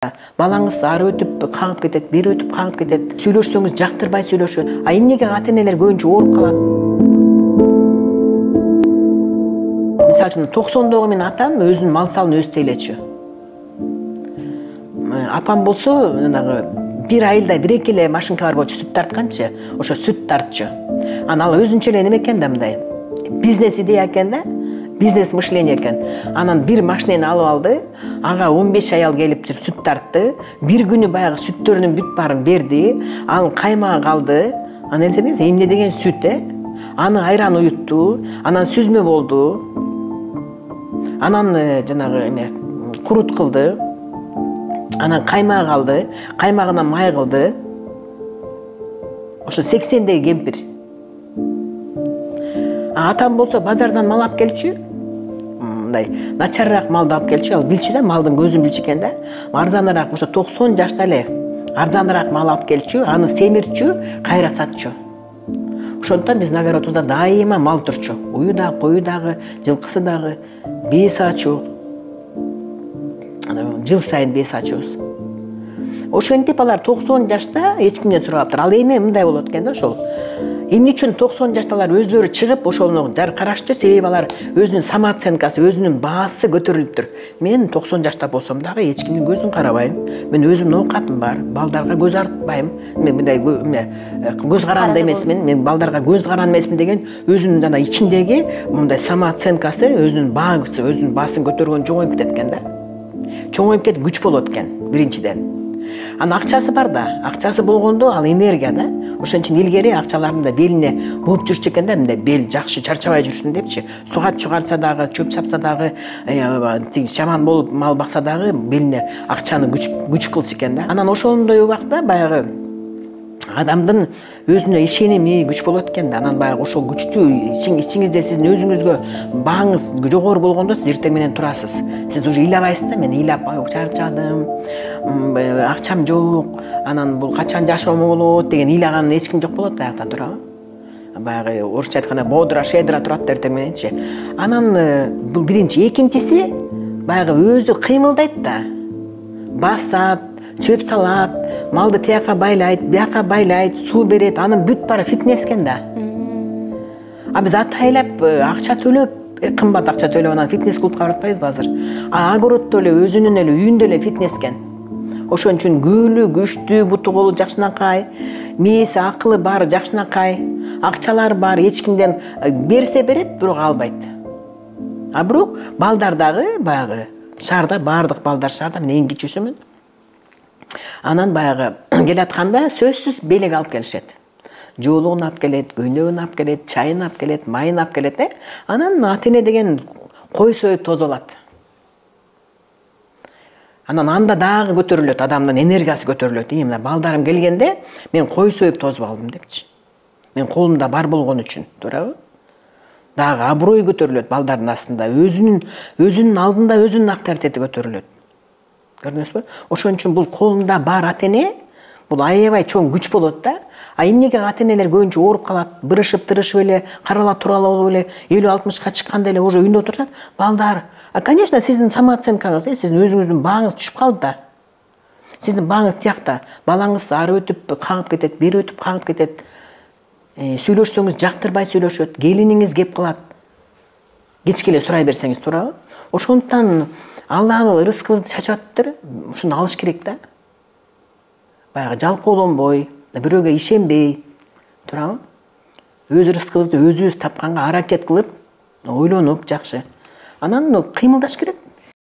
Балаңыз ары өтүп каңып кетет, бери өтүп каңып кетет. Сүйлөшсөңүз жактырбай сүйлөшөт. Эмнеге ата-энелер көбүнчө ооруп калат? Мисалы үчүн 90-догу менин атам өзүнүн мал салын өзү тейлечү. Апам болсо, бир айылда бир-эки эле машинка бар болчу, сүт тартканчы, ошо сүт тартчу. Ал өзүнчө эле неме экен да, мындай бизнес идея экен да. Бизнес мышление экен. Анан бир машинени алып алды, ага 15 аял келип сүт тартты. Бир күнү баягы сүттөрүнүн бүт баарын берди, анын каймагы калды. Анан элестеңиз, эмне деген сүт, Аны айран уютту, анан сүзмө болду. Анан жанагы курут кылды. Анан каймагы калды, каймагынан май кылды. Ошо 80деги кемпир. Атам болсо базардан мал алып келчү. Начарыраак малды алып келчү, ал билчү да, малдын көзүн билчү экен да. Арзаныраак, ошо 90 жашта эле арзаныраак мал алып келчү, аны семирчү, кайра сатчу. Ошондуктан биздин огородубузда дайыма мал турчу. Уyu дагы, кою дагы, жылкысы дагы, бие саачу. Жыл сайын бие саачубуз. Ошентип алар 90 жашта эч кимден сурабаптыр. Ал эми мындай болот экен да, ошол. Эмне үчүн 90 жашталар өздөрү чыгып ошону карашчу, себеби алар өзүнүн самооценкасы, өзүнүн баасы көтөрүлүптүр. Мен 90 жашта болсом дагы эч кимдин көзүн карабайм. Мен өзүмдүн оокатым бар, балдарга көз артпайм. Мен мындай көз каранды эмесмин, мен балдарга көз каранды эмесмин деген өзүнүн жана ичиндеги мындай самооценкасы, өзүнүн баагысы, өзүнүн баасын көтөргөн чоңоюп кетет экен да. Чоңоюп кетип күч болот экен, биринчиден. Анын акчасы бар да, акчасы болгондо ал энергия да. Ошон үчүн илгери акчаларын да белине бууп жүрчү экен да, мындай бел жакшы чарчабай жүрсүн депчи. Сугат чыгарса дагы, чөп чапса дагы, жаман болуп мал бакса дагы белине акчаны күч кылчу экен да. Анан ошондой убакта баягы адамдын өзүнө ишеними күч болот экен да. Анан баягы ошол күчтүү ичиңизде сиздин өзүңүзгө бааңыз жогору болгондо сиз эртең менен турасыз. Сиз уже ыйлабайсыз да, мен ыйлап чарчадым, акчам жок, анан бул качан жашоом болот деген ыйлаган эч ким жок болот аяктан турабы. Баягы орусча айтканда бодра, шедра турат эртең мененчи. Анан бул биринчи, экинчиси баягы өзү кыймылдайт да. Басат, чөп салат, малды тияка байлайт, бияка байлайт, суу берет, анын бүт баары фитнес экен да. Биз атайлап акча төлөп, кымбат акча төлөп анан фитнес клубка баратпайбызбы азыр? Огороддо эле, өзүнүн эле үйүндө эле фитнес экен. Ошон үчүн күлү, күчтүү, буту колу жакшынакай, мээси, акылы бар, жакшынакай, акчалар бар, эч кимден берсе берет, бирок албайт. Бирок балдар дагы баягы шаарда, баардык балдар шаарда, мен эң кичүүсүмүн. Анан баягы келатканда сөзсүз белек алып келишет. Жоолугун алып келет, көйнөгүн алып келет, чайын алып келет, майын алып келет. Анан ата-эне деген кой союп тозуп алат. Анан анда дагы көтөрүлөт, адамдын энергиясы көтөрүлөт. Мына балдарым келгенде мен кой союп тозуп алдым депчи. Мен колумда бар болгон үчүн, туурабы? Дагы аброй көтөрүлөт балдардын астында, өзүнүн алдында өзүнүн авторитети көтөрүлөт. Көрдүңүзбү? Ошон үчүн бул колунда бар ата-эне, бул аябай чоң күч болот да. Эмнеге ата-энелер көбүнчө ооруп калат, бырышып эле, карала турала болуп эле, 50-60ка чыкканда эле уже үйүндө отурушат. Балдар, конечно, сиздин самооценкаңыз, сиздин өзүңүздүн бааңыз түшүп калды да. Сиздин бааңыз тиякта, балаңыз ары өтүп каңып кетет, бери өтүп каңып кетет. Сүйлөшсөңүз жактырбай сүйлөшөт, келиниңиз кеп калат. Кечке эле сурай берсеңиз, туурабы? Ошондуктан Алла рызкыбызды чачып атыптыр, ушуну алыш керек да. Баягы жалкоолонбой, бирөөгө ишенбей, туурабы? Өз рызкыбызды өзүбүз тапканга аракет кылып, ойлонуп жакшы. Анан кыймылдаш керек.